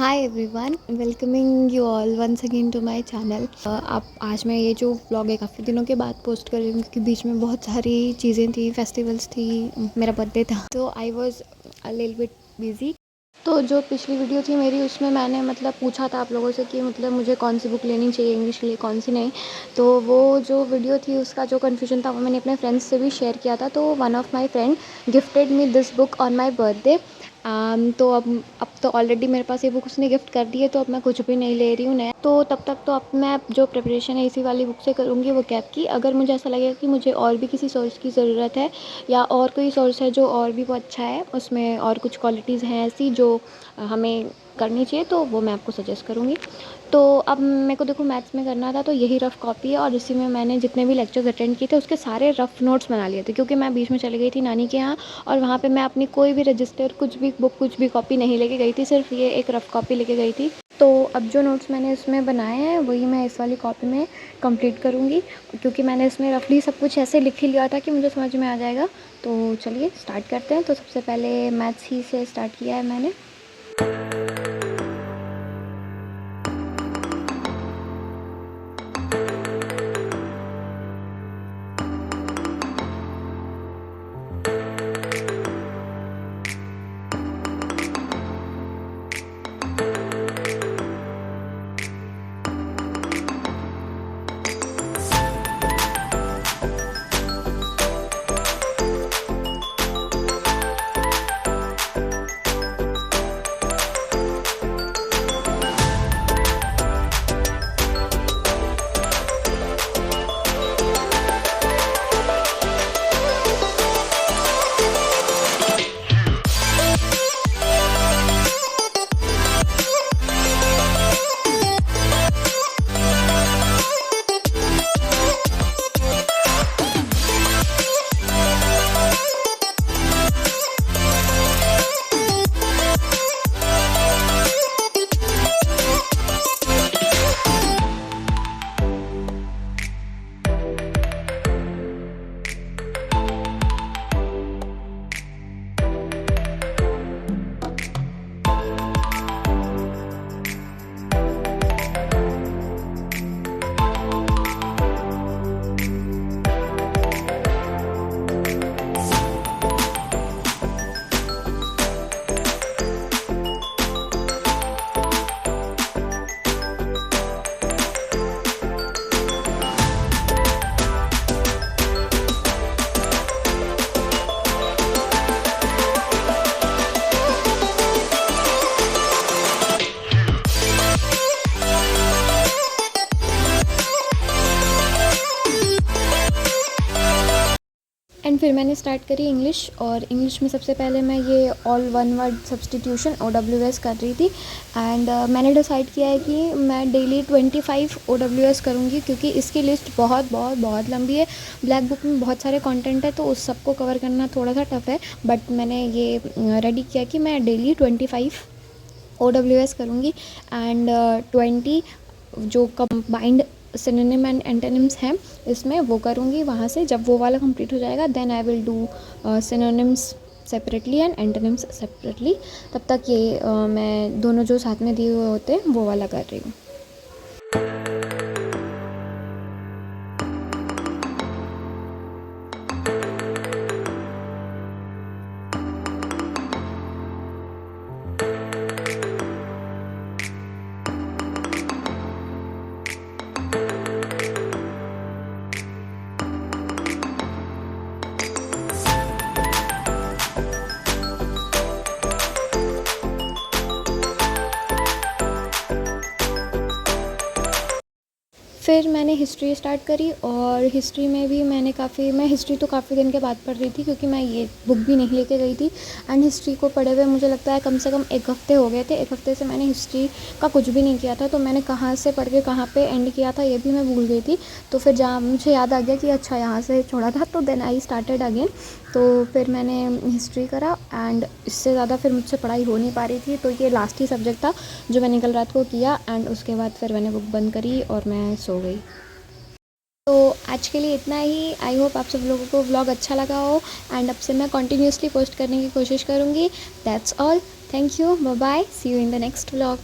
Hi everyone, welcoming you all once again to my channel. अब आज मैं ये जो व्लॉग है काफ़ी दिनों के बाद पोस्ट कर रही हूँ क्योंकि बीच में बहुत सारी चीज़ें थी, फेस्टिवल्स थी, मेरा बर्थडे था, तो I was a little bit busy. तो जो पिछली वीडियो थी मेरी, उसमें मैंने पूछा था आप लोगों से कि मुझे कौन सी बुक लेनी चाहिए इंग्लिश के लिए, कौन सी नहीं। तो वो जो वीडियो थी उसका जो कन्फ्यूजन था वो मैंने अपने फ्रेंड्स से भी शेयर किया था। तो one of my friend gifted me this book on my birthday. तो अब तो ऑलरेडी मेरे पास ये बुक उसने गिफ्ट कर दी है, तो अब मैं कुछ भी नहीं ले रही हूँ नया। तो तब तक तो अब मैं जो प्रिपरेशन है इसी वाली बुक से करूँगी, वो कैब की। अगर मुझे ऐसा लगेगा कि मुझे और भी किसी सोर्स की ज़रूरत है या और कोई सोर्स है जो और भी बहुत अच्छा है, उसमें और कुछ क्वालिटीज़ हैं ऐसी जो हमें करनी चाहिए, तो वो मैं आपको सजेस्ट करूँगी। तो अब मेरे को देखो मैथ्स में करना था, तो यही रफ़ कॉपी है और इसी में मैंने जितने भी लेक्चर्स अटेंड किए थे उसके सारे रफ़ नोट्स बना लिए थे, क्योंकि मैं बीच में चली गई थी नानी के यहाँ और वहाँ पे मैं अपनी कोई भी रजिस्टर, कुछ भी बुक, कुछ भी कॉपी नहीं लेके गई थी, सिर्फ ये एक रफ़ कॉपी लेके गई थी। तो अब जो नोट्स मैंने इसमें बनाए हैं वही मैं इस वाली कॉपी में कंप्लीट करूँगी, क्योंकि मैंने इसमें रफली सब कुछ ऐसे लिख ही लिया था कि मुझे समझ में आ जाएगा। तो चलिए स्टार्ट करते हैं। तो सबसे पहले मैथ्स ही से स्टार्ट किया है मैंने। एंड फिर मैंने स्टार्ट करी इंग्लिश, और इंग्लिश में सबसे पहले मैं ये all one word substitution OWS कर रही थी। एंड मैंने डिसाइड किया है कि मैं डेली 25 OWS करूँगी, क्योंकि इसकी लिस्ट बहुत बहुत बहुत लंबी है। ब्लैक बुक में बहुत सारे कंटेंट है, तो उस सबको कवर करना थोड़ा सा टफ है, बट मैंने ये रेडी किया कि मैं डेली 25 OWS करूँगी। एंड 20 जो कंबाइंड सिनोनिम एंड एंटोनिम्स हैं इसमें वो करूँगी। वहाँ से जब वो वाला कंप्लीट हो जाएगा, then I will do synonyms separately and antonyms separately. तब तक ये मैं दोनों जो साथ में दिए हुए होते हैं वो वाला कर रही हूँ। फिर मैंने हिस्ट्री स्टार्ट करी, और हिस्ट्री में भी मैं हिस्ट्री तो काफ़ी दिन के बाद पढ़ रही थी, क्योंकि मैं ये बुक भी नहीं लेके गई थी। एंड हिस्ट्री को पढ़े हुए मुझे लगता है कम से कम 1 हफ़्ते हो गए थे। 1 हफ़्ते से मैंने हिस्ट्री का कुछ भी नहीं किया था, तो मैंने कहाँ से पढ़ के कहाँ पे एंड किया था ये भी मैं भूल गई थी। तो फिर जहाँ मुझे याद आ गया कि अच्छा यहाँ से छोड़ा था, तो देन आई स्टार्टेड अगेन। तो फिर मैंने हिस्ट्री करा, एंड इससे ज़्यादा फिर मुझसे पढ़ाई हो नहीं पा रही थी, तो ये लास्ट ही सब्जेक्ट था जो मैंने कल रात को किया। एंड उसके बाद फिर मैंने बुक बंद करी और मैं सो गई। तो आज के लिए इतना ही। आई होप आप सब लोगों को व्लॉग अच्छा लगा हो, एंड अब से मैं कंटिन्यूसली पोस्ट करने की कोशिश करूँगी। That's all. Thank you, bye bye, see you in the next vlog.